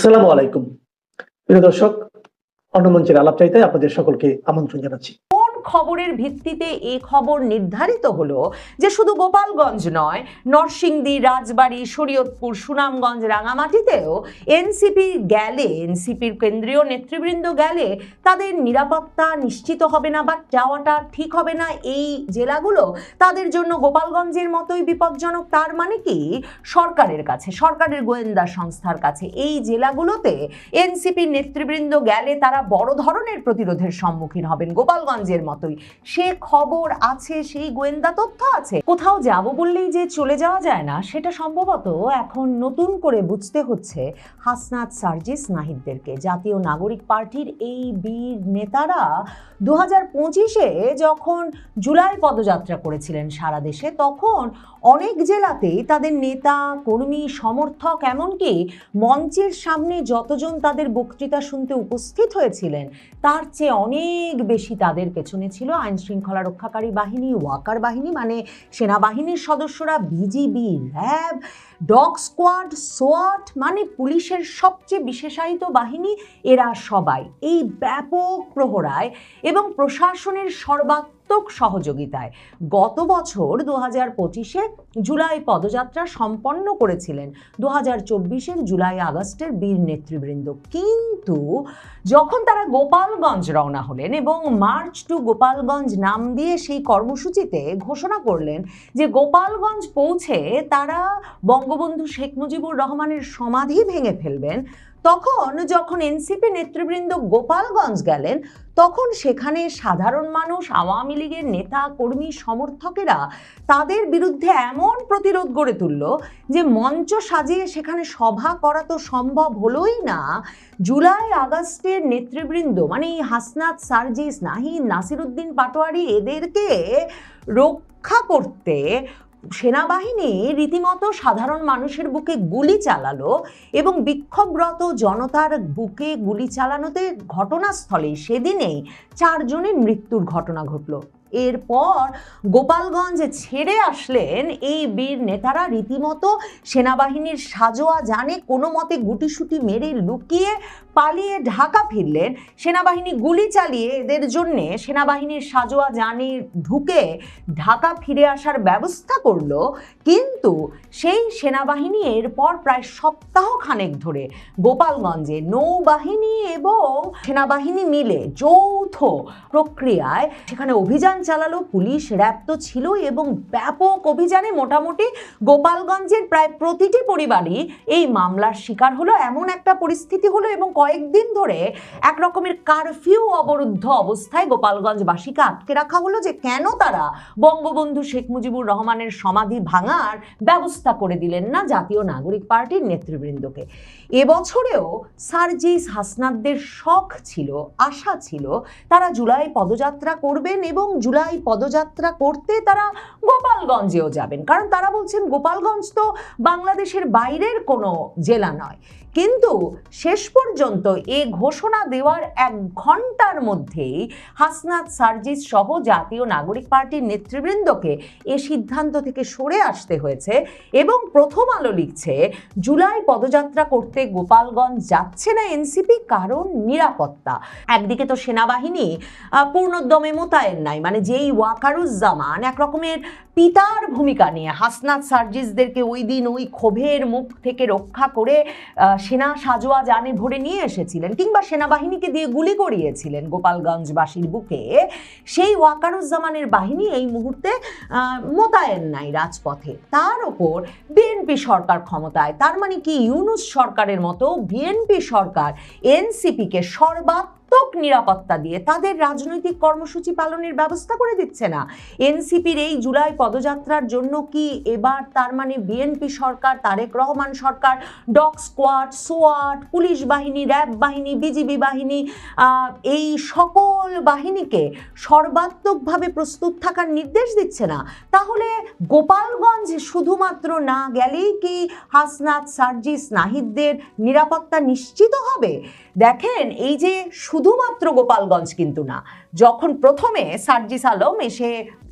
আসসালামু আলাইকুম প্রিয় দর্শক, অন্য মঞ্চের আলাপচারিতায় আপনাদের সকলকে আমন্ত্রণ জানাচ্ছি। খবরের ভিত্তিতে এই খবর নির্ধারিত হলো যে শুধু গোপালগঞ্জ নয়, নরসিংদী, রাজবাড়ী, শরীয়তপুর, সুনামগঞ্জ, রাঙামাটিতেও এনসিপির কেন্দ্রীয় নেতৃবৃন্দ গেলে তাদের নিরাপত্তা নিশ্চিত হবে না বা যাওয়াটা ঠিক হবে না। এই জেলাগুলো তাদের জন্য গোপালগঞ্জের মতোই বিপজ্জনক। তার মানে কি সরকারের কাছে, সরকারের গোয়েন্দা সংস্থার কাছে এই জেলাগুলোতে এনসিপির নেতৃবৃন্দ গেলে তারা বড় ধরনের প্রতিরোধের সম্মুখীন হবেন গোপালগঞ্জের মতোই। সে খবর আছে, সেই গোয়েন্দা তথ্য আছে। কোথাও যাব বললেই যে চলে যাওয়া যায় না, সেটা সম্ভবত এখন নতুন করে বুঝতে হচ্ছে হাসনাত সার্জিস নাহিদদেরকে। জাতীয় নাগরিক পার্টির এই বীর নেতারা 2025-এ যখন জুলাই পদযাত্রা করেছিলেন সারা দেশে, তখন অনেক জেলাতেই তাদের নেতা, কর্মী, সমর্থক, এমনকি মঞ্চের সামনে যতজন তাদের বক্তৃতা শুনতে উপস্থিত হয়েছিলেন তার চেয়ে অনেক বেশি তাদের পেছনে ছিল আইন শৃঙ্খলা রক্ষাকারী বাহিনী, ওয়াকার বাহিনী মানে সেনাবাহিনীর সদস্যরা, বিজিবি, র্যাব, ডগ স্কোয়াড, সোয়াট মানে পুলিশের সবচেয়ে বিশেষায়িত বাহিনী। এরা সবাই এই ব্যাপক প্রহরায় এবং প্রশাসনের সর্বাত্মক সহযোগিতায় গত বছর 2025-এ জুলাই পদযাত্রা সম্পন্ন করেছিলেন 2024-এর জুলাই আগস্টের বীর নেতৃবৃন্দ। কিন্তু যখন তারা গোপালগঞ্জ রওনা হলেন এবং মার্চ টু গোপালগঞ্জ নাম দিয়ে সেই কর্মসূচিতে ঘোষণা করলেন যে গোপালগঞ্জ পৌঁছে তারা বঙ্গবন্ধু শেখ মুজিবুর রহমানের সমাধি ভেঙে ফেলবেন, তখন যখন এনসিপি নেতৃবৃন্দ গোপালগঞ্জ গেলেন তখন সেখানে সাধারণ মানুষ, আওয়ামী লীগের নেতা, কর্মী, সমর্থকেরা তাদের বিরুদ্ধে এমন প্রতিরোধ গড়ে তুলল যে মঞ্চ সাজিয়ে সেখানে সভা করা তো সম্ভব হলোই না। জুলাই আগস্টের নেতৃবৃন্দ মানে হাসনাত সার্জিস, নাহিদ, নাসিরউদ্দিন পাটোয়ারি এদেরকে রক্ষা করতে সেনাবাহিনী রীতিমতো সাধারণ মানুষের বুকে গুলি চালালো এবং বিক্ষোভরত জনতার বুকে গুলি চালানোতে ঘটনাস্থলে সেদিনেই 4 জনের মৃত্যুর ঘটনা ঘটল। এরপর গোপালগঞ্জে ছেড়ে আসলেন এই বীর নেতারা, রীতিমতো সেনাবাহিনীর সাজোয়া জানে কোনো মতে গুটিসুটি মেরে লুকিয়ে পালিয়ে ঢাকা ফিরলেন। সেনাবাহিনী গুলি চালিয়ে এদের জন্যে সেনাবাহিনীর সাজোয়া জানে ঢুকে ঢাকা ফিরে আসার ব্যবস্থা করলো। কিন্তু সেই সেনাবাহিনী এরপর প্রায় সপ্তাহখানেক ধরে গোপালগঞ্জে নৌবাহিনী এবং সেনাবাহিনী মিলে যৌথ প্রক্রিয়ায় সেখানে অভিযান চালালো। পুলিশ, র্যাব তো ছিল এবং ব্যাপক অভিযানে মোটামুটি গোপালগঞ্জের প্রায় প্রতিটি পরিবারই এই মামলার শিকার হলো। এমন একটা পরিস্থিতি হলো এবং কয়েকদিন ধরে এক রকমের কারফিউ অবরুদ্ধ অবস্থায় গোপালগঞ্জবাসীকে আটকে রাখা হলো যে কেন তারা বঙ্গবন্ধু শেখ মুজিবুর রহমানের সমাধি ভাঙার ব্যবস্থা করে দিলেন না জাতীয় নাগরিক পার্টির নেতৃবৃন্দকে। এবছরেও সার্জিস হাসনাতদের শখ ছিল, আশা ছিল তারা জুলাই পদযাত্রা করবেন এবং জুলাই পদযাত্রা করতে তারা গোপালগঞ্জেও যাবেন, কারণ তারা বলছেন গোপালগঞ্জ তো বাংলাদেশের বাইরের কোনো জেলা নয়। কিন্তু শেষ পর্যন্ত এ ঘোষণা দেওয়ার 1 ঘন্টার মধ্যেই হাসনাত সার্জিস সহ জাতীয় নাগরিক পার্টির নেতৃবৃন্দকে এ সিদ্ধান্ত থেকে সরে আসতে হয়েছে। এবং প্রথম আলো লিখছে জুলাই পদযাত্রা করতে গোপালগঞ্জ যাচ্ছে না এনসিপি কারণ নিরাপত্তা। একদিকে তো সেনাবাহিনী পূর্ণোদ্যমে মোতায়েন নাই, মানে যেই ওয়াকারুজ্জামান এক রকমের পিতার ভূমিকা নিয়ে হাসনাত সার্জিসদেরকে ওই দিন ওই ক্ষোভের মুখ থেকে রক্ষা করে সেনা সাজোয়া জানে ভরে নিয়ে এসেছিলেন কিংবা সেনাবাহিনীকে দিয়ে গুলি করিয়েছিলেন গোপালগঞ্জবাসীর বুকে, সেই ওয়াকারুজ্জামানের বাহিনী এই মুহূর্তে মোতায়েন নাই রাজপথে। তার ওপর বিএনপি সরকার ক্ষমতায়, তার মানে কি ইউনূস সরকারের মতো বিএনপি সরকার এনসিপিকে সর্বাত্মক নিরাপত্তা দিয়ে তাদের রাজনৈতিক কর্মসূচি পালনের ব্যবস্থা করে দিচ্ছে না। এনসিপির এই জুলাই পদযাত্রার জন্য কি এবার তার মানে বিএনপি সরকার, তারেক রহমান সরকার ডগ স্কোয়াড, সোয়াট, পুলিশ বাহিনী, র্যাব বাহিনী, বিজিবি বাহিনী এই সকল বাহিনীকে সর্বাত্মকভাবে প্রস্তুত থাকার নির্দেশ দিচ্ছে না? তাহলে গোপালগঞ্জ শুধুমাত্র না গেলেই কি হাসনাত সার্জিস নাহিদদের নিরাপত্তা নিশ্চিত হবে? দেখেন, এই যে শুধুমাত্র গোপালগঞ্জ কিন্তু না, যখন প্রথমে সার্জিস আলম এসে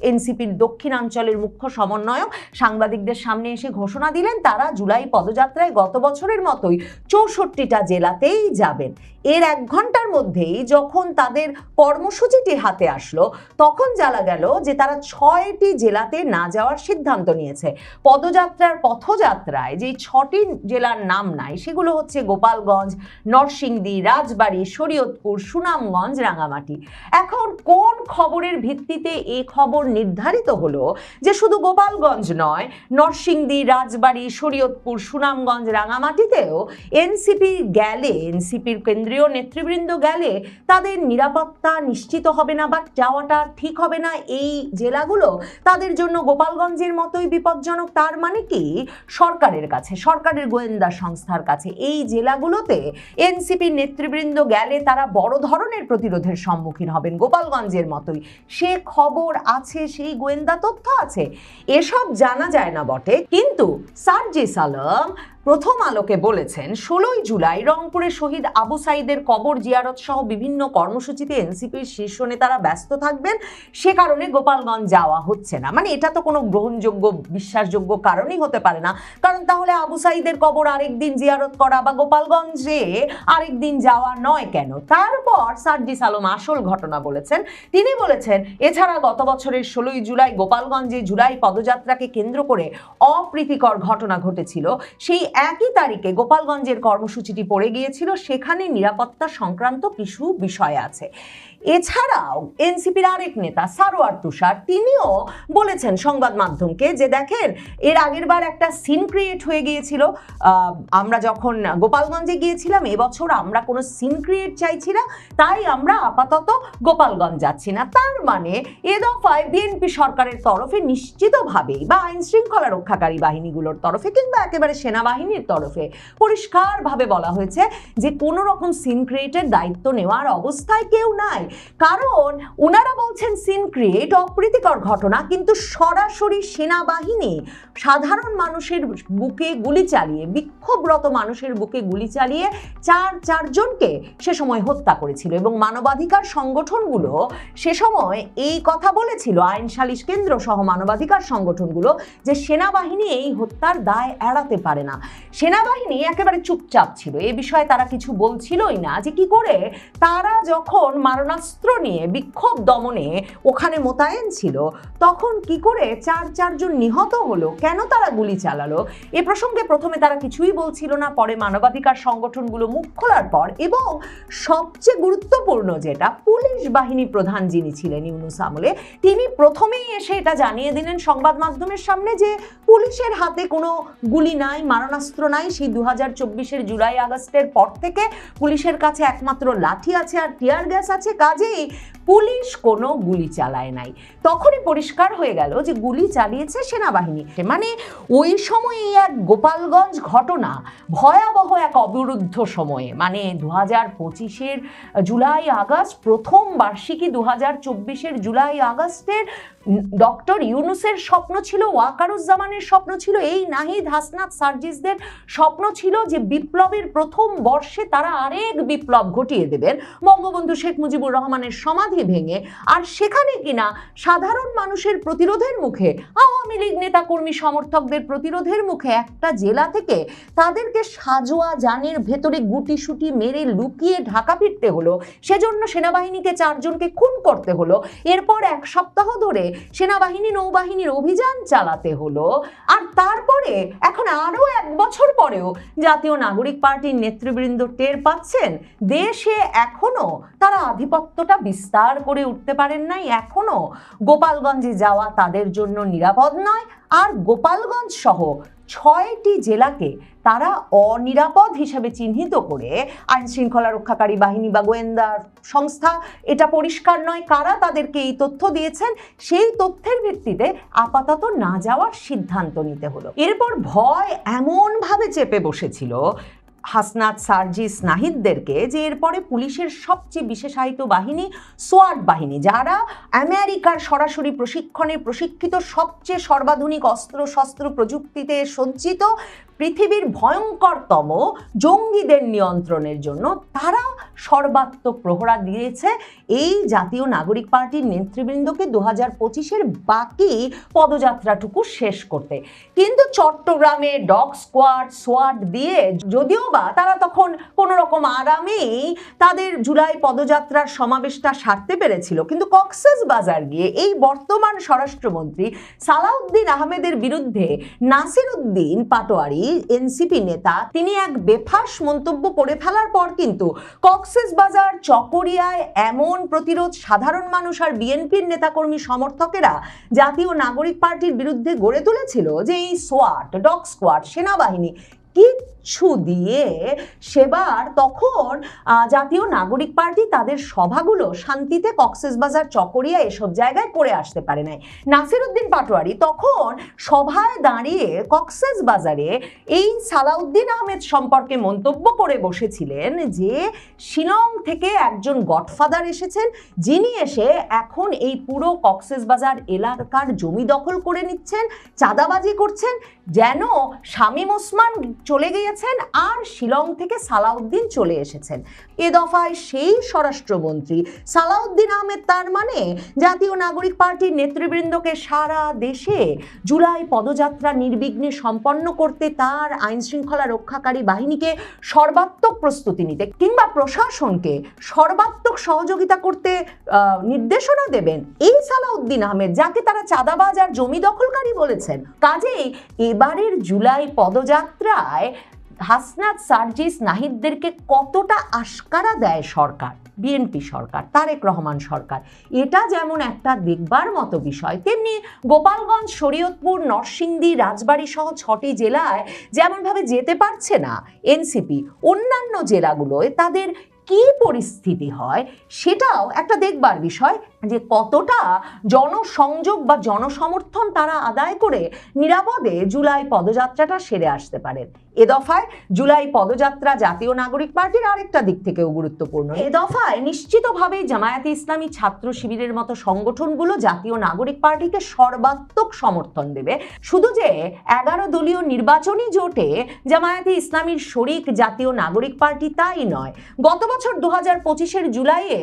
এনসিপির দক্ষিণাঞ্চলের মুখ্য সমন্বয়ক সাংবাদিকদের সামনে এসে ঘোষণা দিলেন তারা জুলাই পদযাত্রায় গত বছরের মতোই 64টা জেলাতেই যাবেন। এর 1 ঘন্টার মধ্যেই যখন তাদের কর্মসূচিটি হাতে আসলো তখন জানা গেল যে তারা 6টি জেলাতে না যাওয়ার সিদ্ধান্ত নিয়েছে। পথযাত্রায় যে 6টি জেলার নাম নাই সেগুলো হচ্ছে গোপালগঞ্জ, নরসিংদী, রাজবাড়ী, শরীয়তপুর, সুনামগঞ্জ, রাঙামাটি। এখন কোন খবরের ভিত্তিতে এই খবর নির্ধারিত হলো যে শুধু গোপালগঞ্জ নয়, নরসিংদী, রাজবাড়ী, শরীয়তপুর, সুনামগঞ্জ, রাঙামাটিতেও এনসিপির কেন্দ্রীয় নেতৃবৃন্দ গেলে তাদের নিরাপত্তা নিশ্চিত হবে না বা যাওয়াটা ঠিক হবে না, এই জেলাগুলো তাদের জন্য গোপালগঞ্জের মতোই বিপজ্জনক। তার মানে কি সরকারের কাছে, সরকারের গোয়েন্দা সংস্থার কাছে এই জেলাগুলোতে এনসিপির নেতৃবৃন্দ গেলে তারা বড় ধরনের প্রতিরোধের সম্মুখীন হবেন গোপালগঞ্জের মতোই। সে খবর আছে, সেই গোয়েন্দা তথ্য আছে, এসব জানা যায় না বটে, কিন্তু সার্জিস আলম প্রথম আলোকে বলেছেন 16ই জুলাই রংপুরে শহীদ আবু সাইদের কবর জিয়ারত সহ বিভিন্ন কর্মসূচিতে এনসিপির শীর্ষ নেতারা ব্যস্ত থাকবেন, সে কারণে গোপালগঞ্জ যাওয়া হচ্ছে না। মানে এটা তো কোনো গ্রহণযোগ্য বিশ্বাসযোগ্য কারণই হতে পারে না, কারণ তাহলে আবু সাইদের কবর আরেকদিন জিয়ারত করা বা গোপালগঞ্জে আরেকদিন যাওয়া নয় কেন? তারপর সার্জিস আলম আসল ঘটনা বলেছেন। তিনি বলেছেন এছাড়া গত বছরের 16ই জুলাই গোপালগঞ্জে জুলাই পদযাত্রাকে কেন্দ্র করে অপ্রীতিকর ঘটনা ঘটেছিল। সেই একই তারিখে গোপালগঞ্জের কর্মসূচিটি পড়ে গিয়েছিল, সেখানে নিরাপত্তা সংক্রান্ত কিছু বিষয় আছে। এছাড়াও এনসিপির আরেক নেতা সারোয়ার তুষার তিনিও বলেছেন সংবাদ মাধ্যমকে যে দেখেন এর আগের বার একটা সিন ক্রিয়েট হয়ে গিয়েছিল, আমরা যখন গোপালগঞ্জে গিয়েছিলাম, এবছর আমরা কোনো সিন ক্রিয়েট চাইছি না, তাই আমরা আপাতত গোপালগঞ্জ যাচ্ছি না। তার মানে এ দফায় বিএনপি সরকারের তরফে নিশ্চিতভাবেই বা আইন শৃঙ্খলা রক্ষাকারী বাহিনীগুলোর তরফে কিংবা একেবারে সেনাবাহিনীর তরফে পরিষ্কারভাবে বলা হয়েছে যে কোনো রকম সিন ক্রিয়েটের দায়িত্ব নেওয়ার অবস্থায় কেউ নাই। কারণ ওনারা বলছেন সিন ক্রিয়েট অপ্রীতিকর ঘটনা, কিন্তু সরাসরি সেনাবাহিনী সাধারণ মানুষের বুকে গুলি চালিয়ে, বিক্ষোভরত মানুষের বুকে গুলি চালিয়ে চারজনকে সে সময় হত্যা করেছিল এবং মানবাধিকার সংগঠনগুলো সে সময় এই কথা বলেছিল, আইন সালিশ কেন্দ্র সহ মানবাধিকার সংগঠনগুলো, যে সেনাবাহিনী এই হত্যার দায় এড়াতে পারে না। সেনাবাহিনী একেবারে চুপচাপ ছিল, এ বিষয়ে তারা কিছু বলছিলই না যে কি করে তারা যখন মারণাস্ত্র নিয়ে বিক্ষোভ দমনে ওখানে মোতায়েন ছিল তখন কি করে চারজন নিহত হলো, কেন তারা গুলি চালালো, এ প্রসঙ্গে প্রথমে তারা কিছুই বলছিল না। পরে মানবাধিকার সংগঠনগুলো মুখ খোলার পর এবং সবচেয়ে গুরুত্বপূর্ণ যেটা, পুলিশ বাহিনী প্রধান যিনি ছিলেন ইউনূস আমলে, তিনি প্রথমেই এসে এটা জানিয়ে দিলেন সংবাদ মাধ্যমের সামনে যে পুলিশের হাতে কোনো গুলি নাই, মারণাস্ত্র নাই। সেই 2024-এর জুলাই আগস্টের পর থেকে পুলিশের কাছে একমাত্র লাঠি আছে আর টিয়ার গ্যাস আছে, কাজেই পুলিশ কোনো গুলি চালায় নাই। তখনই পরিষ্কার হয়ে গেল যে গুলি চালিয়েছে সেনাবাহিনী। মানে ওই সময় এক গোপালগঞ্জ ঘটনা ভয়াবহ এক অবরুদ্ধ সময়ে, মানে 2025-এর জুলাই আগস্ট, প্রথম বার্ষিকী 2024-এর জুলাই আগস্টের ডক্টর ইউনূসের স্বপ্ন ছিল, ওয়াকারুজ্জামানের স্বপ্ন ছিল, এই নাহিদ হাসনাত সার্জিসদের স্বপ্ন ছিল যে বিপ্লবের প্রথম বর্ষে তারা আরেক বিপ্লব ঘটিয়ে দেবেন, বঙ্গবন্ধু শেখ মুজিবুর রহমানের সমাধি ভেঙে। আর সেখানে কিনা সাধারণ মানুষের প্রতিরোধের মুখে, আওয়ামী লীগ নেতা কর্মী সমর্থকদের প্রতিরোধের মুখে একটা জেলা থেকে তাদেরকে সাজোয়া যানের ভেতরে গুটিসুটি মেরে লুকিয়ে ঢাকা ফিরতে হলো, সেজন্য সেনাবাহিনীকে 4 জনকে খুন করতে হলো, এরপর 1 সপ্তাহ ধরে সেনাবাহিনী নৌবাহিনীর অভিযান চালাতে হলো। আর তারপরে এখন আরো 1 বছর পরেও জাতীয় নাগরিক পার্টির নেতৃবৃন্দ টের পাচ্ছেন দেশে এখনো তারা আধিপত্যটা বিস্তার করে উঠতে পারেন নাই, এখনো গোপালগঞ্জে যাওয়া তাদের জন্য নিরাপদ নয়। আর গোপালগঞ্জ সহ 6টি জেলাকে তারা অনিরাপদ হিসেবে চিহ্নিত করে আইন শৃঙ্খলা রক্ষাকারী বাহিনী বা গোয়েন্দা সংস্থা, এটা পরিষ্কার নয় কারা তাদেরকে এই তথ্য দিয়েছেন, সেই তথ্যের ভিত্তিতে আপাতত না যাওয়ার সিদ্ধান্ত নিতে হলো। এরপর ভয় এমনভাবে চেপে বসেছিল হাসনাত সার্জিস নাহিদদেরকে যে এরপরে পুলিশের সবচেয়ে বিশেষায়িত বাহিনী সোয়াট বাহিনী, যারা আমেরিকার সরাসরি প্রশিক্ষণে প্রশিক্ষিত, সবচেয়ে সর্বাধুনিক অস্ত্র শস্ত্র প্রযুক্তিতে সজ্জিত, পৃথিবীর ভয়ঙ্করতম জঙ্গিদের নিয়ন্ত্রণের জন্য তারা সর্বাত্মক প্রহরা দিয়েছে এই জাতীয় নাগরিক পার্টির নেতৃবৃন্দকে 2025-এর বাকি পদযাত্রাটুকু শেষ করতে। কিন্তু চট্টগ্রামে ডগ সোয়াট দিয়ে যদিও বা তারা তখন কোনো রকম আরামেই তাদের জুলাই পদযাত্রার সমাবেশটা সারতে পেরেছিল, কিন্তু কক্সবাজার গিয়ে এই বর্তমান স্বরাষ্ট্রমন্ত্রী সালাউদ্দিন আহমেদের বিরুদ্ধে নাসির উদ্দিন পাটোয়ারি এনসিপি নেতা তিনি এক বেফাঁস মন্তব্য করে ফেলার পর কিন্তু কক্সবাজার চকরিয়ায় এমন প্রতিরোধ সাধারণ মানুষ আর বিএনপির নেতাকর্মী সমর্থকেরা জাতীয় নাগরিক পার্টির বিরুদ্ধে গড়ে তুলেছিল যে এই ডগ স্কোয়াড সেনাবাহিনী কিচ্ছু দিয়ে সেবার তখন জাতীয় নাগরিক পার্টি তাদের সভাগুলো শান্তিতে কক্সবাজার চকরিয়া এসব জায়গায় করে আসতে পারে নাই। নাসির উদ্দিন পাটোয়ারি তখন সভায় দাঁড়িয়ে কক্সবাজারে এই সালাউদ্দিন আহমেদ সম্পর্কে মন্তব্য করে বসেছিলেন যে শিলং থেকে একজন গডফাদার এসেছেন, যিনি এসে এখন এই পুরো কক্সবাজার এলাকার জমি দখল করে নিচ্ছেন, চাঁদাবাজি করছেন, যেন শামীম ওসমান চলে গিয়েছেন আর শিলং থেকে সালাউদ্দিন চলে এসেছেন। এ দফায় সেই স্বরাষ্ট্রমন্ত্রী সালাউদ্দিন আহমেদ তার মানে জাতীয় নাগরিক পার্টির নেতৃবৃন্দকে সারা দেশে জুলাই পদযাত্রা নির্বিঘ্নে সম্পন্ন করতে তার আইন শৃঙ্খলা রক্ষাকারী বাহিনীকে সর্বাত্মক প্রস্তুতি নিতে কিংবা প্রশাসনকে সর্বাত্মক সহযোগিতা করতে নির্দেশনা দেবেন এই সালাউদ্দিন আহমেদ, যাকে তারা চাঁদাবাজ আর জমি দখলকারী বলেছেন। কাজেই এবারের জুলাই পদযাত্রায় হাসনাত সার্জিস নাহিদদেরকে কতটা আশকারা দেয় সরকার, বিএনপি সরকার, তারেক রহমান সরকার, এটা যেমন একটা দেখবার মতো বিষয়, তেমনি গোপালগঞ্জ, শরীয়তপুর, নরসিংদী, রাজবাড়ী সহ 6টি জেলায় যেমনভাবে যেতে পারছে না এনসিপি, অন্যান্য জেলাগুলোয় তাদের কি পরিস্থিতি হয় সেটাও একটা দেখবার বিষয়, যে কতটা জনসংযোগ বা জনসমর্থন তারা আদায় করে নিরাপদে জুলাই পদযাত্রাটা সেরে আসতে পারেন। এ দফায় জুলাই পদযাত্রা জাতীয় নাগরিক পার্টির আরেকটা দিক থেকেও গুরুত্বপূর্ণ। এ দফায় নিশ্চিতভাবেই জামায়াতে ইসলামী, ছাত্র শিবিরের মতো সংগঠনগুলো জাতীয় নাগরিক পার্টিকে সর্বাত্মক সমর্থন দেবে। শুধু যে 11 দলীয় নির্বাচনী জোটে জামায়াতে ইসলামীর শরিক জাতীয় নাগরিক পার্টি তাই নয়, গত বছর 2025-এর জুলাইয়ে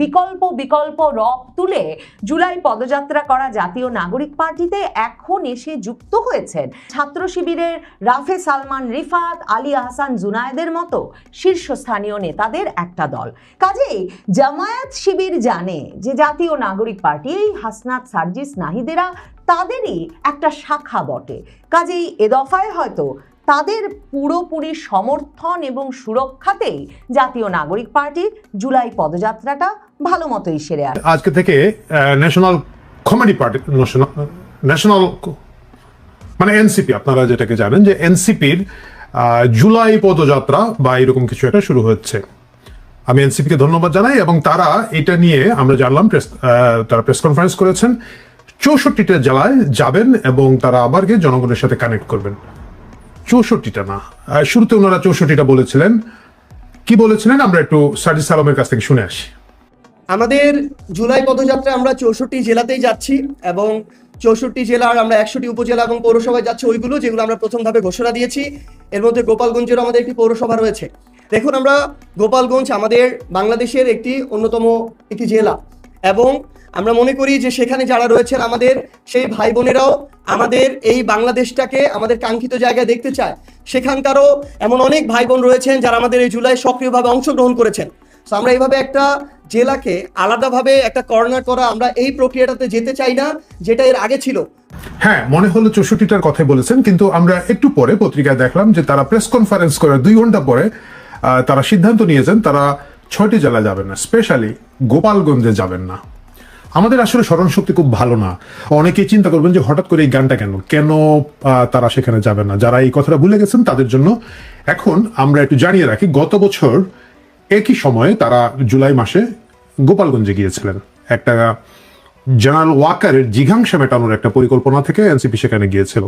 বিকল্প রব তুলে জুলাই পদযাত্রা করা জাতীয় নাগরিক পার্টিতে এখন এসে যুক্ত হয়েছেন ছাত্র শিবিরের রাফে সালমান রিফাত, আলী আহসান জুনায়েদের মতো শীর্ষস্থানীয় নেতাদের একটা দল। কাজেই জামায়াত শিবির জানে যে জাতীয় নাগরিক পার্টি এই হাসনাত সার্জিস নাহিদেরা তাদেরই একটা শাখা বটে। কাজেই এ দফায় হয়তো তাদের পুরোপুরি সমর্থন এবং সুরক্ষাতেই জাতীয় নাগরিক পার্টির জুলাই পদযাত্রাটা ভালো মতোই সেরে আসে। আজকে থেকে ন্যাশনাল কমেডি পার্টি, ন্যাশনাল মানে এনসিপি, আপনারা যেটাকে জানেন যে এনসিপির জুলাই পদযাত্রা বা এরকম কিছু একটা শুরু হচ্ছে। আমি এনসিপিকে ধন্যবাদ জানাই এবং তারা এটা নিয়ে আমরা জানলাম তারা প্রেস কনফারেন্স করেছেন, 64টা জেলায় যাবেন এবং তারা আবার গিয়ে জনগণের সাথে কানেক্ট করবেন। 64টা না, শুরুতে ওনারা 64টা বলেছিলেন। কি বলেছিলেন আমরা একটু সার্জিস আলমের কাছ থেকে শুনে আসি। আমাদের জুলাই পদযাত্রা আমরা 64 জেলাতেই যাচ্ছি এবং 64 জেলার আমরা 100টি উপজেলা এবং পৌরসভায় যাচ্ছে ওইগুলো যেগুলো আমরা প্রথমভাবে ঘোষণা দিয়েছি। এর মধ্যে গোপালগঞ্জের আমাদের একটি পৌরসভা রয়েছে। দেখুন, আমরা গোপালগঞ্জ আমাদের বাংলাদেশের একটি অন্যতম একটি জেলা এবং আমরা মনে করি যে সেখানে যারা রয়েছেন আমাদের সেই ভাই বোনেরাও আমাদের এই বাংলাদেশটাকে আমাদের কাঙ্ক্ষিত জায়গায় দেখতে চায়। সেখানকারও এমন অনেক ভাই বোন রয়েছেন যারা আমাদের এই জুলাই সক্রিয়ভাবে অংশগ্রহণ করেছেন। তো আমরা এইভাবে একটা জেলাকে আলাদাভাবে একটা কর্নার করা, আমরা এই প্রক্রিয়াটাতে যেতে চাই না যেটা এর আগে ছিল। হ্যাঁ, মনে হলো 64টার কথাই বলেছেন, কিন্তু আমরা একটু পরে পত্রিকায় দেখলাম যে তারা প্রেস কনফারেন্স করে 2 ঘন্টা পরে তারা সিদ্ধান্ত নিয়েছেন তারা 6টি জেলায় যাবেন না, স্পেশালি গোপালগঞ্জে যাবেন না। আমাদের আসলে স্মরণ শক্তি খুব ভালো না। অনেকেই চিন্তা করবেন যে হঠাৎ করে এই গানটা কেন তারা সেখানে যাবেন না। যারা এই কথাটা ভুলে গেছেন তাদের জন্য এখন আমরা একটু জানিয়ে রাখি, গত বছর একই সময়ে তারা জুলাই মাসে গোপালগঞ্জে গিয়েছিলেন। একটা জেনারেল ওয়াকারের জিঘাংসা মেটানোর একটা পরিকল্পনা থেকে এনসিপি সেখানে গিয়েছিল।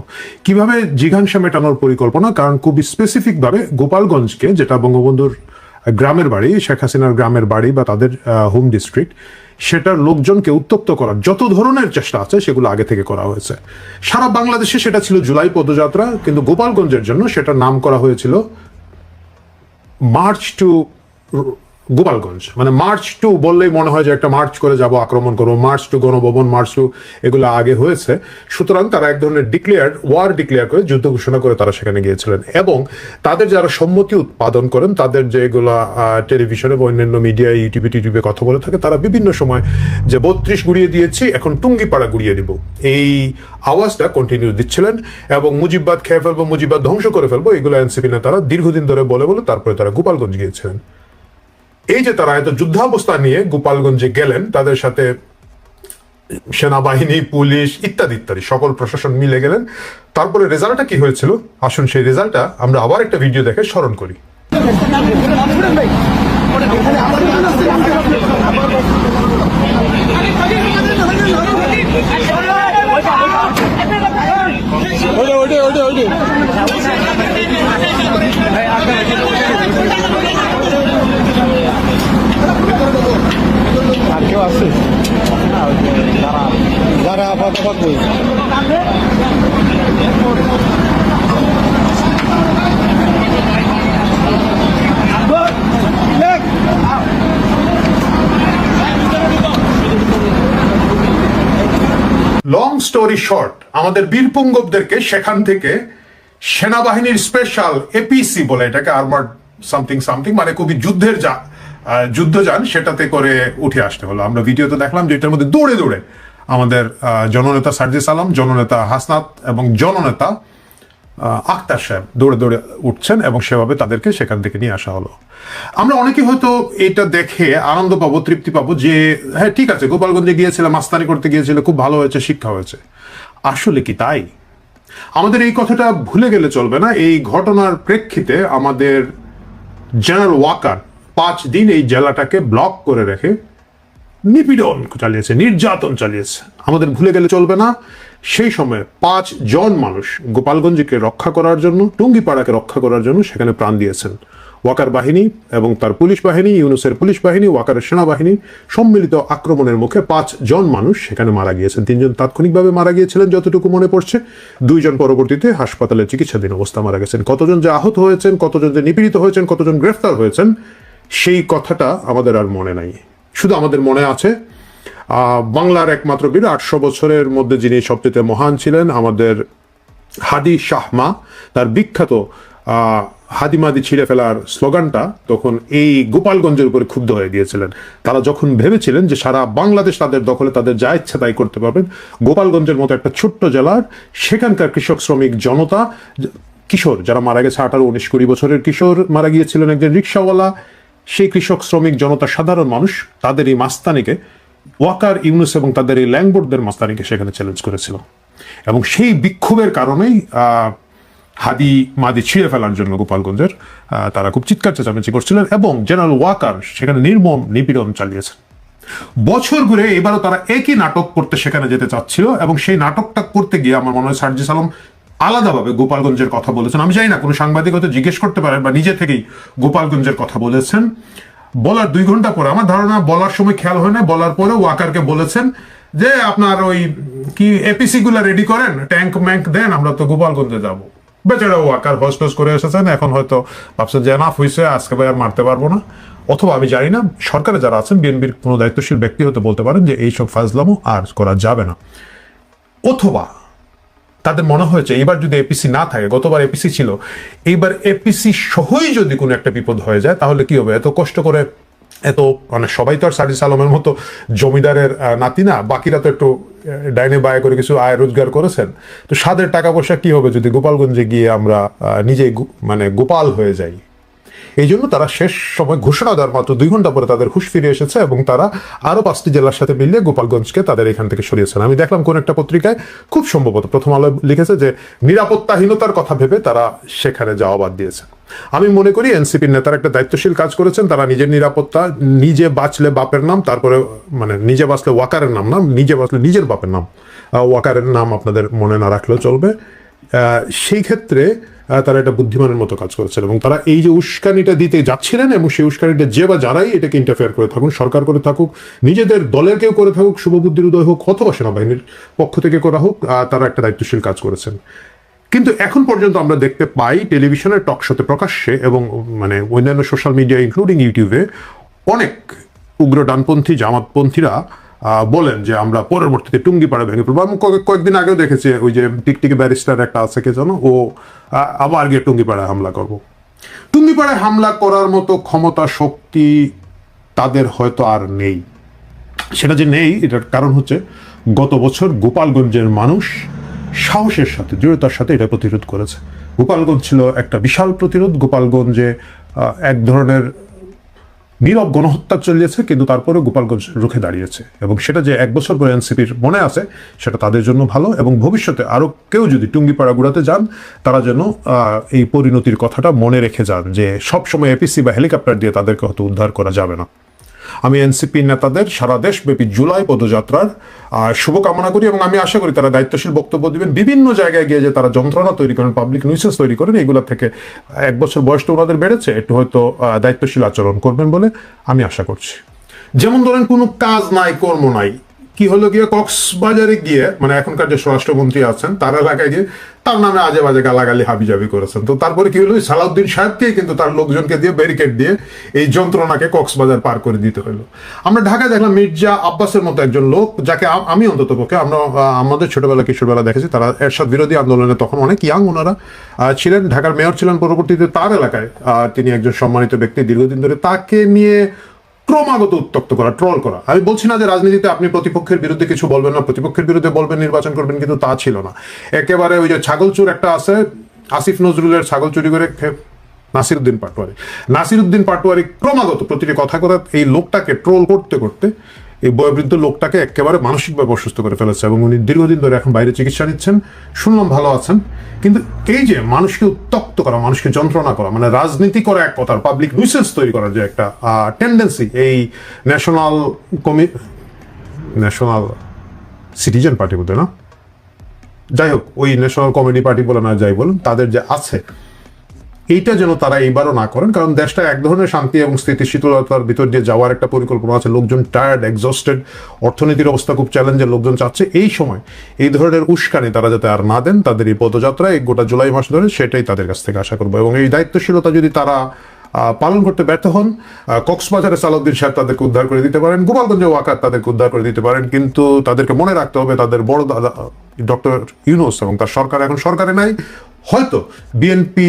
কিভাবে জিঘাংসা মেটানোর পরিকল্পনা? কারণ খুবই স্পেসিফিক ভাবে গোপালগঞ্জকে, যেটা বঙ্গবন্ধুর গ্রামের বাড়ি, শেখ হাসিনার গ্রামের বাড়ি বা তাদের হোম ডিস্ট্রিক্ট, সেটার লোকজনকে উত্তপ্ত করার যত ধরনের চেষ্টা আছে সেগুলো আগে থেকে করা হয়েছে। সারা বাংলাদেশে সেটা ছিল জুলাই পদযাত্রা, কিন্তু গোপালগঞ্জের জন্য সেটার নাম করা হয়েছিল মার্চ টু গোপালগঞ্জ, মানে মার্চ টু বললেই মনে হয় যে একটা মার্চ করে যাব, আক্রমণ করবো, march to Ganabhaban, march to এগুলো আগে হয়েছে। সুতরাং তারা এক ধরনের ওয়ার ডিক্লেয়ার করে, যুদ্ধ ঘোষণা করে তারা সেখানে গিয়েছিলেন। এবং তাদের যারা সম্মতি উৎপাদন করেন, তাদের যেগুলা টেলিভিশনে বা অন্যান্য মিডিয়ায় টিভিতে কথা বলে থাকে, তারা বিভিন্ন সময় যে 32 গুড়িয়ে দিয়েছি, এখন টুঙ্গিপাড়া গুড়িয়ে দিব, এই আওয়াজটা কন্টিনিউ দিচ্ছিলেন। এবং মুজিববাদ খেয়ে ফেলবো, মুজিববাদ ধ্বংস করে ফেলবো, এগুলো এনসিপি নেতারা দীর্ঘদিন ধরে বলে তারপরে তারা গোপালগঞ্জ গিয়েছিলেন। এই যে তারা এত যুদ্ধাবস্থা নিয়ে গোপালগঞ্জে গেলেন, তাদের সাথে সেনাবাহিনী, পুলিশ ইত্যাদি ইত্যাদি সকল প্রশাসন মিলে গেলেন, তারপরে রেজাল্টটা কি হয়েছিল আসুন সেই রেজাল্টটা আমরা আবার একটা ভিডিও দেখে স্মরণ করি। আর কেউ আছে যারা আপাতত লং স্টোরি শর্ট, আমাদের বীরপুঙ্গবদেরকে সেখান থেকে সেনাবাহিনীর স্পেশাল এপিসি বলে, এটাকে আর্মার্ড সামথিং সামথিং, মানে খুবই যুদ্ধযান, সেটাতে করে উঠে আসতে হলো। আমরা ভিডিওতে দেখলাম যে এটার মধ্যে দৌড়ে দৌড়ে আমাদের জননেতা সার্জিস আলম, জননেতা হাসনাত এবং জননেতা আখতার সাহেব দৌড়ে দৌড়ে উঠছেন এবং সেভাবে তাদেরকে সেখান থেকে নিয়ে আসা হলো। আমরা অনেকে হয়তো এটা দেখে আনন্দ পাবো, তৃপ্তি পাবো যে হ্যাঁ ঠিক আছে, গোপালগঞ্জে গিয়েছিলাম, মাস্তানি করতে গিয়েছিল, খুব ভালো হয়েছে, শিক্ষা হয়েছে। আসলে কি তাই? আমাদের এই কথাটা ভুলে গেলে চলবে না। এই ঘটনার প্রেক্ষিতে আমাদের জেনারেল ওয়াকার 5 দিন এই জেলাটাকে ব্লক করে রেখে নিপীড়ন চালিয়েছে, নির্যাতন চালিয়েছে। আমাদের ভুলে গেলে চলবে না, সেই সময় 5 জন মানুষ গোপালগঞ্জকে রক্ষা করার জন্য, টুঙ্গিপাড়াকে রক্ষা করার জন্য সেখানে প্রাণ দিয়েছেন। ওয়াকার বাহিনী এবং তার পুলিশ বাহিনী, ইউনুসের পুলিশ বাহিনী, ওয়াকারের সেনাবাহিনী সম্মিলিত আক্রমণের মুখে 5 জন মানুষ সেখানে মারা গিয়েছেন। 3 জন তাৎক্ষণিকভাবে মারা গিয়েছিলেন যতটুকু মনে পড়ছে, 2 জন পরবর্তীতে হাসপাতালে চিকিৎসাধীন অবস্থা মারা গেছেন। কতজন যে আহত হয়েছেন, কতজন যে নিপীড়িত হয়েছেন, কতজন গ্রেফতার হয়েছেন, সেই কথাটা আমাদের আর মনে নাই। শুধু আমাদের মনে আছে বাংলার একমাত্র বীর, 800 বছরের মধ্যে যিনি সবচেয়ে মহান ছিলেন, আমাদের হাদি শাহমা, তার বিখ্যাত হাদিমাদি ছিঁড়ে ফেলার স্লোগানটা তখন এই গোপালগঞ্জের উপরে ক্ষুব্ধ হয়ে দিয়েছিলেন। তারা যখন ভেবেছিলেন যে সারা বাংলাদেশ তাদের দখলে, তাদের যা ইচ্ছা তাই করতে পারবেন, গোপালগঞ্জের মতো একটা ছোট্ট জেলার সেখানকার কৃষক শ্রমিক জনতা, কিশোর যারা মারা গেছে, 18, 19, 20 বছরের কিশোর মারা গিয়েছিলেন, একজন রিক্সাওয়ালা, সেই কৃষক শ্রমিক জনতা, সাধারণ মানুষ, তাদের এই মাস্তানিকে ওয়াকার, ইউনুস এবং তাদের এই ল্যাংবোর্ডদের মাস্তানিকে সেখানে চ্যালেঞ্জ করেছিল। এবং সেই বিক্ষোভের কারণেই হাদি মাদি ছিঁড়ে ফেলার জন্য গোপালগঞ্জের তারা খুব চিৎকার চেঁচামেচি করছিলেন এবং জেনারেল ওয়াকার সেখানে নির্মম নিপীড়ন চালিয়েছেন। বছর ঘুরে এবারও তারা একই নাটক করতে সেখানে যেতে চাচ্ছিল এবং সেই নাটকটা করতে গিয়ে আমার মনে হয় সার্জিস আলম আলাদাভাবে গোপালগঞ্জের কথা বলেছেন। আমি জানি না কোনো সাংবাদিক হয়তো জিজ্ঞেস করতে পারেন বা নিজে থেকেই গোপালগঞ্জের কথা বলেছেন। বলার 2 ঘন্টা পরে, আমার ধারণা বলার সময় খেয়াল হয় না, বলার পরে ওয়াকারকে বলেছেন যে আপনার ওই কি এপিসি গুলা রেডি করেন, ট্যাঙ্ক ম্যাঙ্ক দেন, আমরা তো গোপালগঞ্জে যাবো। বেচারা ওয়াকার হস করে এসেছেন, এখন হয়তো ভাবছেন যে এনাফ হয়েছে, আজকে ভাই আর মারতে পারবো না। অথবা আমি জানি না, সরকারে যারা আছেন, বিএনপির কোনো দায়িত্বশীল ব্যক্তি হতে বলতে পারেন যে এইসব ফাজলামো আর করা যাবে না। অথবা তাদের মনে হয়েছে এবার যদি এপিসি না থাকে, গতবার এপিসি ছিল, এইবার এপিসি সহই যদি কোনো একটা বিপদ হয়ে যায় তাহলে কি হবে? এত কষ্ট করে, এত মানে সবাই তো আর সার্জিস আলমের মতো জমিদারের নাতি না, বাকিরা তো একটু ডাইনে বায়ে করে কিছু আয় রোজগার করেছেন, তো সাদের টাকা পয়সা কি হবে যদি গোপালগঞ্জে গিয়ে আমরা নিজেই মানে গোপাল হয়ে যাই। এই জন্য তারা শেষ সময় ঘোষণা দেওয়ার মাত্র 2 ঘন্টা পরে তাদের হুঁশ ফিরে এসেছে এবং তারা আরো 5টি জেলার সাথে মিলিয়ে গোপালগঞ্জকে তাদের এখান থেকে সরিয়েছেন। আমি দেখলাম কোন একটা পত্রিকায়, খুব সম্ভবত প্রথম আলো লিখেছে যে নিরাপত্তাহীনতার কথা ভেবে তারা সেখানে যাওয়া বাদ দিয়েছে। আমি মনে করি এনসিপির নেতারা একটা দায়িত্বশীল কাজ করেছেন। তারা নিজের নিরাপত্তা, নিজে বাঁচলে বাপের নাম, তারপরে মানে নিজে বাঁচলে ওয়াকারের নাম না, নিজে বাঁচলে নিজের বাপের নাম, ওয়াকারের নাম আপনাদের মনে না রাখলেও চলবে। সেই ক্ষেত্রে তারা এটা বুদ্ধিমানের মতো কাজ করেছেন এবং তারা এই যে উস্কানিটা দিতে যাচ্ছিলেন এবং সেই উস্কানিটা যে বা যারাই এটাকে ইন্টারফেয়ার করে থাকুন, সরকার করে থাকুক, নিজেদের দলের কেউ করে থাকুক, শুভবুদ্ধির উদয় হোক অথবা সেনাবাহিনীর পক্ষ থেকে করা হোক, তারা একটা দায়িত্বশীল কাজ করেছেন। কিন্তু এখন পর্যন্ত আমরা দেখতে পাই টেলিভিশনের টক শোতে প্রকাশ্যে এবং মানে অন্যান্য সোশ্যাল মিডিয়া ইনক্লুডিং ইউটিউবে অনেক উগ্র ডানপন্থী জামাতপন্থীরা বলেন যে আমরা পরবর্তীতে টুঙ্গিপাড়া ভেঙে ফেলবো। আমি কয়েকদিন আগেও দেখেছি ওই যে টিকটিকি ব্যারিস্টার একটা আছে কে জানো, ও আবার গিয়ে টুঙ্গিপাড়ায় হামলা করব। টুঙ্গিপাড়ায় হামলা করার মতো ক্ষমতা শক্তি তাদের হয়তো আর নেই। সেটা যে নেই এটার কারণ হচ্ছে গত বছর গোপালগঞ্জের মানুষ সাহসের সাথে দৃঢ়তার সাথে এটা প্রতিরোধ করেছে। গোপালগঞ্জ ছিল একটা বিশাল প্রতিরোধ। গোপালগঞ্জে এক ধরনের নীরব গণহত্যা চলিয়েছে, কিন্তু তারপরে গোপালগঞ্জ রুখে দাঁড়িয়েছে, এবং সেটা যে এক বছর পরে এনসিপির মনে আছে সেটা তাদের জন্য ভালো। এবং ভবিষ্যতে আরও কেউ যদি টুঙ্গিপাড়া গুড়াতে যান তারা যেন এই পরিণতির কথাটা মনে রেখে যান যে সবসময় এপিসি বা হেলিকপ্টার দিয়ে তাদেরকে হয়তো উদ্ধার করা যাবে না। আমি এনসিপি নেতাদের সারা দেশব্যাপী জুলাই পদযাত্রার শুভকামনা করি, এবং আমি আশা করি তারা দায়িত্বশীল বক্তব্য দিবেন। বিভিন্ন জায়গায় গিয়ে যে তারা যন্ত্রণা তৈরি করেন, পাবলিক নিউসেন্স তৈরি করেন, এগুলো থেকে এক বছর বয়সটা ওনাদের বেড়েছে, একটু হয়তো দায়িত্বশীল আচরণ করবেন বলে আমি আশা করছি। যেমন ধরেন কোনো কাজ নাই, কর্ম নাই, কি হলো গিয়ে কক্সবাজারে গিয়ে, মানে এখনকার যে স্বরাষ্ট্রমন্ত্রী আছেন তার এলাকায় গিয়ে তার নামে আজে বাজে গালাগালি হাবিজাবি করেছেন। তো তারপরে কি হলো, সালাউদ্দিন সাহেবকে কিন্তু তার লোকজনকে দিয়ে ব্যারিকেড দিয়ে এই যন্ত্রণাকে কক্সবাজার পার করে দিতে হলো। আমরা ঢাকায় দেখলাম মির্জা আব্বাসের মতো একজন লোক, যাকে আমি অন্তত পক্ষে আমাদের ছোটবেলা কিশোরবেলা দেখেছি, তারা এরশাদ বিরোধী আন্দোলনে তখন অনেক ইয়াং ওনারা ছিলেন, ঢাকার মেয়র ছিলেন পরবর্তীতে। তার এলাকায় তিনি একজন সম্মানিত ব্যক্তি দীর্ঘদিন ধরে, তাকে নিয়ে ক্রমাগত উত্তক্ত করা, ট্রল করা। আমি বলছি না যে রাজনীতিতে আপনি প্রতিপক্ষের বিরুদ্ধে কিছু বলবেন না, প্রতিপক্ষের বিরুদ্ধে বলবেন, নির্বাচন করবেন, কিন্তু তা ছিল না। একেবারে ওই যে ছাগলচোর একটা আছে, আসিফ নজরুলের ছাগল চুরি করে নাসিরউদ্দিন পাটোয়ারি ক্রমাগত প্রতিটি কথা কথা এই লোকটাকে ট্রোল করতে করতে এই বয়োবৃদ্ধ লোকটাকে একেবারে মানসিকভাবে অসুস্থ করে ফেলেছে, এবং উনি দীর্ঘদিন ধরে এখন বাইরে চিকিৎসা নিচ্ছেন, শুনলাম ভালো আছেন। কিন্তু এই যে মানুষকে উত্তক্ত করা, মানুষকে যন্ত্রণা করা, মানে রাজনীতি করা এক কথার, পাবলিক নিউসেন্স তৈরি করার যে একটা টেন্ডেন্সি এই ন্যাশনাল সিটিজেন পার্টি বলতে, না যাই হোক, ওই ন্যাশনাল কমেডি পার্টি বলে না যাই বলুন, তাদের যে আছে, এইটা যেন তারা এইবারও না করেন। কারণ দেশটা এক ধরনের শান্তি এবং স্থিতিশীলতার ভিতর দিয়ে যাওয়ার একটা পরিকল্পনা আছে। লোকজন টায়ার্ড, এক্সস্টেড, অর্থনীতির অবস্থা খুব চ্যালেঞ্জের, লোকজন চাচ্ছে এই সময় এই ধরনের উস্কানি তারা যাতে আর না দেন তাদের এই পদযাত্রা এই গোটা জুলাই মাস ধরে, সেটাই তাদের কাছ থেকে আশা করবো। এবং এই দায়িত্বশীলতা যদি তারা পালন করতে ব্যর্থ হন, কক্সবাজারে সালাউদ্দিন সাহেব তাদেরকে উদ্ধার করে দিতে পারেন, গোপালগঞ্জে ওয়াকার তাদেরকে উদ্ধার করে দিতে পারেন, কিন্তু তাদেরকে মনে রাখতে হবে তাদের বড় দাদা ডক্টর ইউনূস এবং তার সরকার এখন সরকারে নাই। হয়তো বিএনপি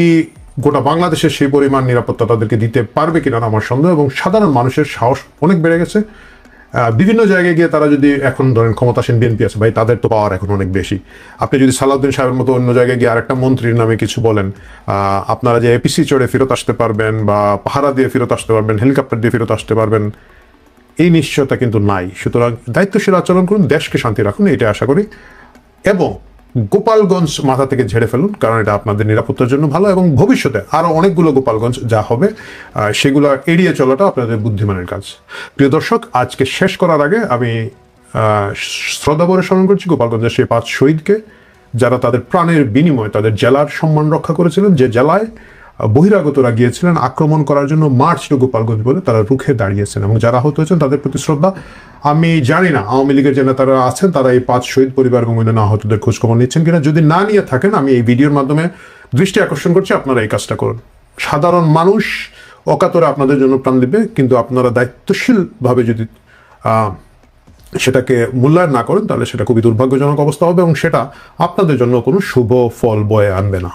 গোটা বাংলাদেশের সেই পরিমাণ নিরাপত্তা তাদেরকে দিতে পারবে কিনা আমার সন্দেহ, এবং সাধারণ মানুষের সাহস অনেক বেড়ে গেছে। বিভিন্ন জায়গায় গিয়ে তারা যদি এখন ধরেন ক্ষমতাসীন বিএনপি আছে, ভাই তাদের তো পাওয়ার এখন অনেক বেশি। আপনি যদি সালাউদ্দিন সাহেবের মতো অন্য জায়গায় গিয়ে আরেকটা মন্ত্রীর নামে কিছু বলেন, আপনারা যে এপিসি চড়ে ফেরত আসতে পারবেন বা পাহারা দিয়ে ফেরত আসতে পারবেন, হেলিকপ্টার দিয়ে ফেরত আসতে পারবেন, এই নিশ্চয়তা কিন্তু নাই। সুতরাং দায়িত্বশীল আচরণ করুন, দেশকে শান্তি রাখুন, এটা আশা করি। এবং গোপালগঞ্জ মাথা থেকে ঝেড়ে ফেলুন, কারণ এটা আপনাদের নিরাপত্তার জন্য ভালো, এবং ভবিষ্যতে আরো অনেকগুলো গোপালগঞ্জ যা হবে সেগুলো এড়িয়ে চলাটা আপনাদের বুদ্ধিমানের কাজ। প্রিয় দর্শক, আজকে শেষ করার আগে আমি শ্রদ্ধাভরে স্মরণ করছি গোপালগঞ্জের সেই 5 শহীদকে, যারা তাদের প্রাণের বিনিময়ে তাদের জেলার সম্মান রক্ষা করেছিলেন। যে জেলায় বহিরাগতরা গিয়েছিলেন আক্রমণ করার জন্য, মার্চ টু গোপালগঞ্জ বলে তারা রুখে দাঁড়িয়েছেন, এবং যারা আহত হয়েছেন তাদের প্রতি শ্রদ্ধা। আমি জানি না আওয়ামী লীগের যে নেতারা আছেন তারা এই 5 শহীদ পরিবার এবং অন্যান্য আহতদের খোঁজখবর নিচ্ছেন কিনা। যদি না নিয়ে থাকেন, আমি এই ভিডিওর মাধ্যমে দৃষ্টি আকর্ষণ করছি আপনারা এই কাজটা করুন। সাধারণ মানুষ অকাতরে আপনাদের জন্য প্রাণ দিবে, কিন্তু আপনারা দায়িত্বশীলভাবে যদি সেটাকে মূল্যায়ন না করেন তাহলে সেটা খুবই দুর্ভাগ্যজনক অবস্থা হবে, এবং সেটা আপনাদের জন্য কোনো শুভ ফল বয়ে আনবে না।